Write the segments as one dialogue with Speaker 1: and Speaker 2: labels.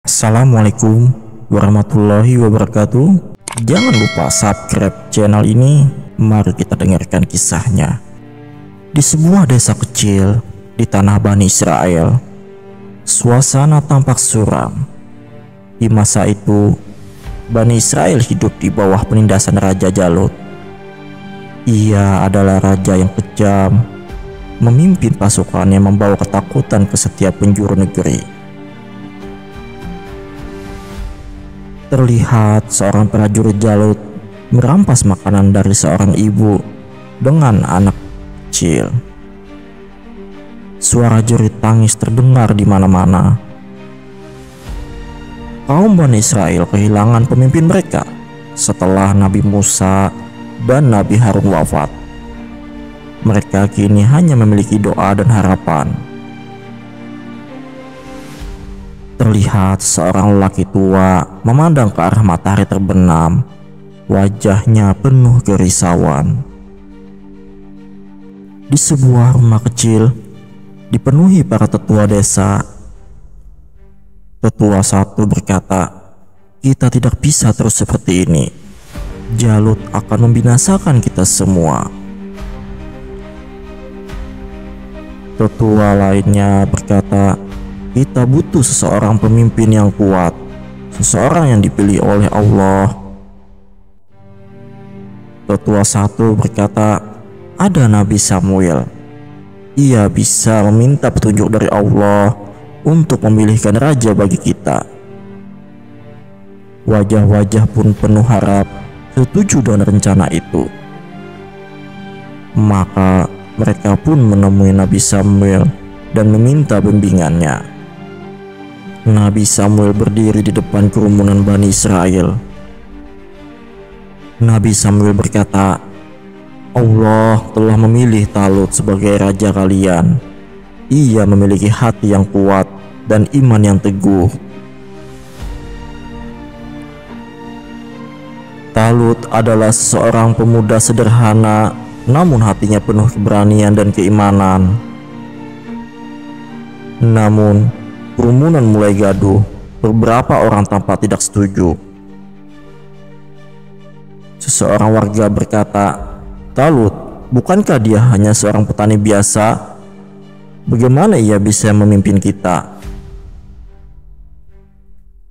Speaker 1: Assalamualaikum warahmatullahi wabarakatuh. Jangan lupa subscribe channel ini. Mari kita dengarkan kisahnya. Di sebuah desa kecil di tanah Bani Israel, suasana tampak suram. Di masa itu, Bani Israel hidup di bawah penindasan Raja Jalut. Ia adalah raja yang kejam, memimpin pasukan yang membawa ketakutan ke setiap penjuru negeri. Terlihat seorang prajurit Jalut merampas makanan dari seorang ibu dengan anak kecil. Suara jerit tangis terdengar di mana-mana. Kaum Bani Israel kehilangan pemimpin mereka setelah Nabi Musa dan Nabi Harun wafat. Mereka kini hanya memiliki doa dan harapan. Terlihat seorang lelaki tua memandang ke arah matahari terbenam. Wajahnya penuh kerisauan. Di sebuah rumah kecil dipenuhi para tetua desa. Tetua satu berkata, "Kita tidak bisa terus seperti ini. Jalut akan membinasakan kita semua." Tetua lainnya berkata, "Kita butuh seseorang pemimpin yang kuat, seseorang yang dipilih oleh Allah." Tetua satu berkata, "Ada Nabi Samuel. Ia bisa meminta petunjuk dari Allah untuk memilihkan raja bagi kita." Wajah-wajah pun penuh harap setuju dengan rencana itu. Maka mereka pun menemui Nabi Samuel dan meminta bimbingannya. Nabi Samuel berdiri di depan kerumunan Bani Israel. Nabi Samuel berkata, "Allah telah memilih Talut sebagai raja kalian. Ia memiliki hati yang kuat dan iman yang teguh." Talut adalah seorang pemuda sederhana, namun hatinya penuh keberanian dan keimanan. Namun kerumunan mulai gaduh. Beberapa orang tampak tidak setuju. Seseorang warga berkata, "Talut, bukankah dia hanya seorang petani biasa? Bagaimana ia bisa memimpin kita?"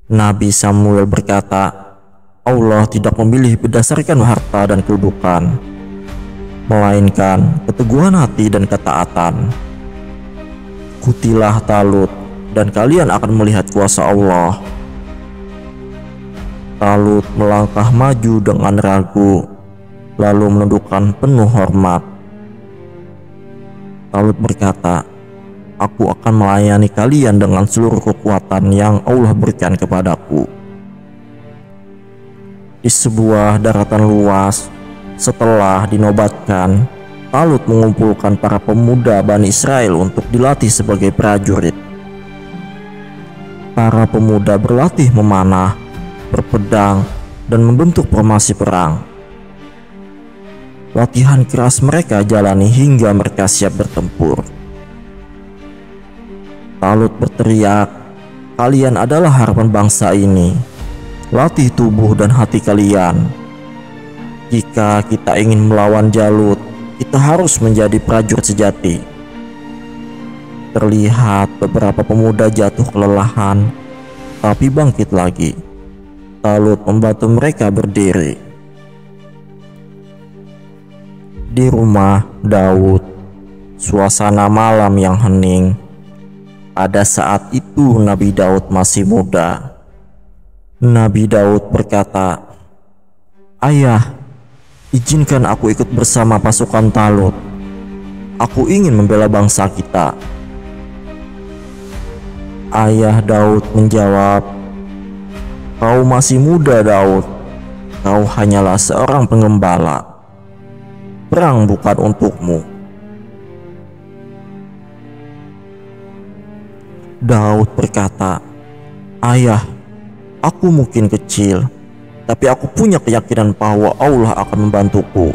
Speaker 1: Nabi Samuel berkata, "Allah tidak memilih berdasarkan harta dan kedudukan, melainkan keteguhan hati dan ketaatan. Ikutilah Talut dan kalian akan melihat kuasa Allah." Talut melangkah maju dengan ragu, lalu menundukkan penuh hormat. Talut berkata, "Aku akan melayani kalian dengan seluruh kekuatan yang Allah berikan kepadaku." Di sebuah daratan luas, setelah dinobatkan, Talut mengumpulkan para pemuda Bani Israel untuk dilatih sebagai prajurit. Para pemuda berlatih memanah, berpedang, dan membentuk formasi perang. Latihan keras mereka jalani hingga mereka siap bertempur. Talut berteriak, "Kalian adalah harapan bangsa ini. Latih tubuh dan hati kalian. Jika kita ingin melawan Jalut, kita harus menjadi prajurit sejati." Terlihat beberapa pemuda jatuh kelelahan, tapi bangkit lagi. Talut membantu mereka berdiri. Di rumah Daud, suasana malam yang hening. Pada saat itu Nabi Daud masih muda. Nabi Daud berkata, "Ayah, izinkan aku ikut bersama pasukan Talut. Aku ingin membela bangsa kita." Ayah Daud menjawab, "Kau masih muda, Daud. Kau hanyalah seorang pengembala. Perang bukan untukmu." Daud berkata, "Ayah, aku mungkin kecil, tapi aku punya keyakinan bahwa Allah akan membantuku.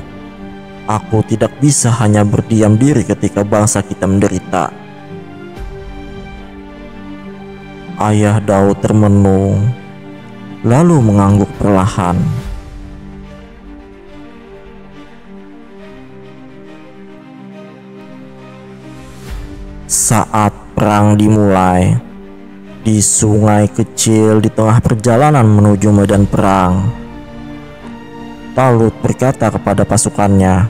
Speaker 1: Aku tidak bisa hanya berdiam diri ketika bangsa kita menderita. Ayah Daud termenung, lalu mengangguk perlahan. Saat perang dimulai, di sungai kecil di tengah perjalanan menuju medan perang, Talut berkata kepada pasukannya,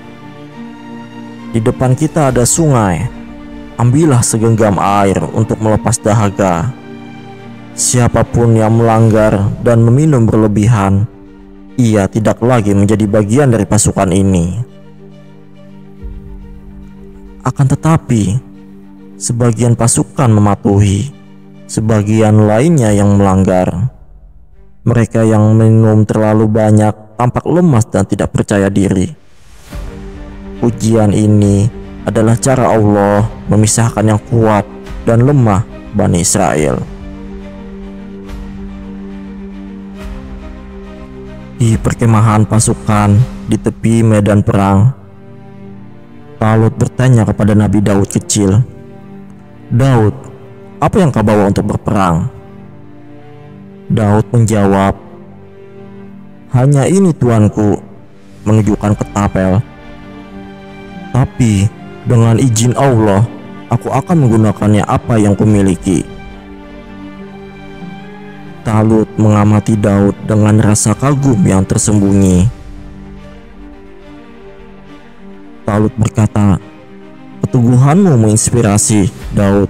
Speaker 1: "Di depan kita ada sungai. Ambillah segenggam air untuk melepas dahaga. Siapapun yang melanggar dan meminum berlebihan, ia tidak lagi menjadi bagian dari pasukan ini." Akan tetapi, sebagian pasukan mematuhi, sebagian lainnya yang melanggar. Mereka yang minum terlalu banyak tampak lemas dan tidak percaya diri. Ujian ini adalah cara Allah memisahkan yang kuat dan lemah Bani Israel. Di perkemahan pasukan di tepi medan perang, Talut bertanya kepada Nabi Daud kecil, "Daud, apa yang kau bawa untuk berperang?" Daud menjawab, "Hanya ini tuanku," menunjukkan ketapel. "Tapi dengan izin Allah, aku akan menggunakannya apa yang kumiliki." Talut mengamati Daud dengan rasa kagum yang tersembunyi. Talut berkata, "Keteguhanmu menginspirasi, Daud.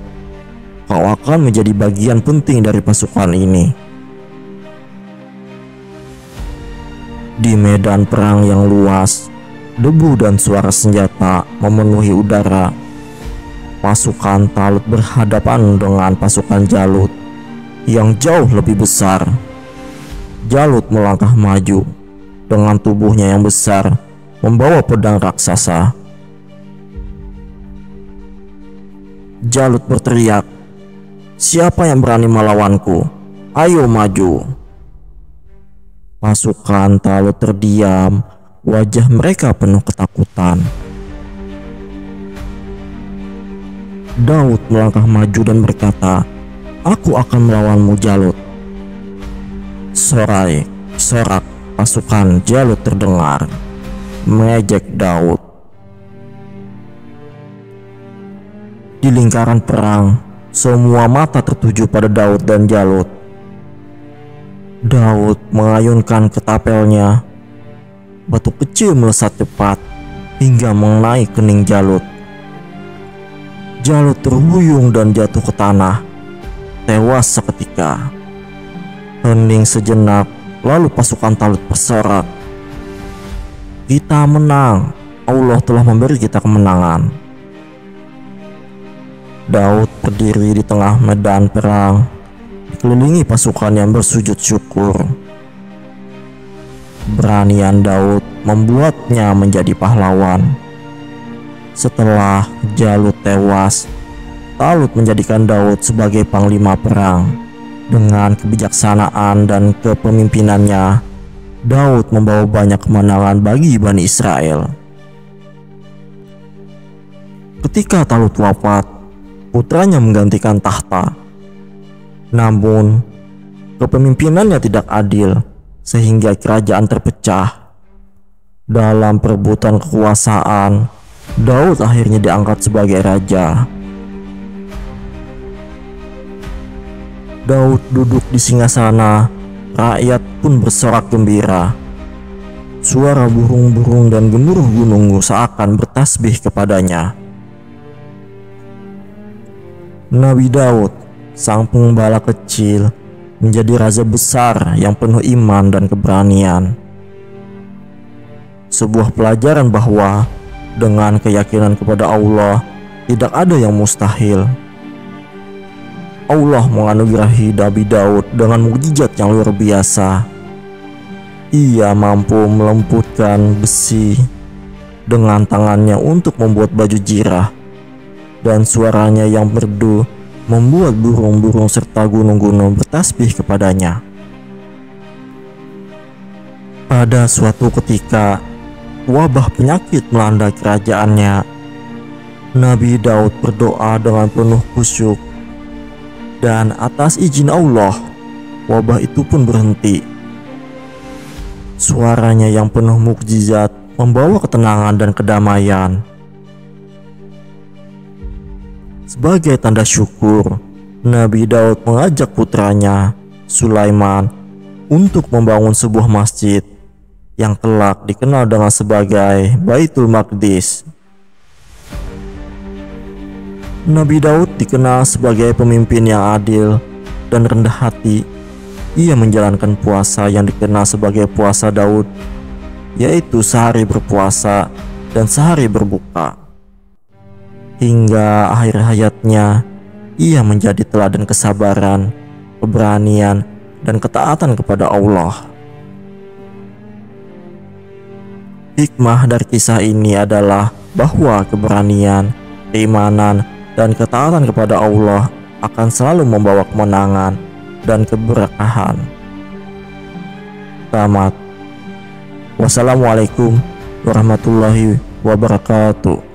Speaker 1: Kau akan menjadi bagian penting dari pasukan ini." Di medan perang yang luas, debu dan suara senjata memenuhi udara. Pasukan Talut berhadapan dengan pasukan Jalut yang jauh lebih besar. Jalut melangkah maju dengan tubuhnya yang besar, membawa pedang raksasa. Jalut berteriak, "Siapa yang berani melawanku? Ayo maju!" Pasukan Talut terdiam, wajah mereka penuh ketakutan. Daud melangkah maju dan berkata, "Aku akan melawanmu, Jalut." Sorak pasukan Jalut terdengar, mengejek Daud. Di lingkaran perang, semua mata tertuju pada Daud dan Jalut. Daud mengayunkan ketapelnya. Batu kecil melesat cepat hingga mengenai kening Jalut. Jalut terhuyung dan jatuh ke tanah, tewas seketika. Hening sejenak, lalu pasukan Talut bersorak, "Kita menang, Allah telah memberi kita kemenangan." Daud berdiri di tengah medan perang, dikelilingi pasukan yang bersujud syukur. Beranian Daud membuatnya menjadi pahlawan. Setelah Jalut tewas, Talut menjadikan Daud sebagai panglima perang. Dengan kebijaksanaan dan kepemimpinannya, Daud membawa banyak kemenangan bagi Bani Israel. Ketika Talut wafat, putranya menggantikan tahta. Namun, kepemimpinannya tidak adil sehingga kerajaan terpecah. Dalam perebutan kekuasaan, Daud akhirnya diangkat sebagai raja. Daud duduk di singgasana, rakyat pun bersorak gembira. Suara burung-burung dan gemuruh gunung seakan bertasbih kepadanya. Nabi Daud, sang pengembala kecil, menjadi raja besar yang penuh iman dan keberanian. Sebuah pelajaran bahwa dengan keyakinan kepada Allah, tidak ada yang mustahil. Allah menganugerahi Nabi Daud dengan mukjizat yang luar biasa. Ia mampu melembutkan besi dengan tangannya untuk membuat baju jirah, dan suaranya yang merdu membuat burung-burung serta gunung-gunung bertasbih kepadanya. Pada suatu ketika, wabah penyakit melanda kerajaannya. Nabi Daud berdoa dengan penuh khusyuk. Dan atas izin Allah, wabah itu pun berhenti. Suaranya yang penuh mukjizat membawa ketenangan dan kedamaian. Sebagai tanda syukur, Nabi Daud mengajak putranya, Sulaiman, untuk membangun sebuah masjid yang kelak dikenal dengan sebagai Baitul Maqdis. Nabi Daud dikenal sebagai pemimpin yang adil dan rendah hati. Ia menjalankan puasa yang dikenal sebagai puasa Daud, yaitu sehari berpuasa dan sehari berbuka. Hingga akhir hayatnya, ia menjadi teladan kesabaran, keberanian, dan ketaatan kepada Allah. Hikmah dari kisah ini adalah bahwa keberanian, keimanan, dan ketaatan kepada Allah akan selalu membawa kemenangan dan keberkahan. Tamat. Wassalamualaikum warahmatullahi wabarakatuh.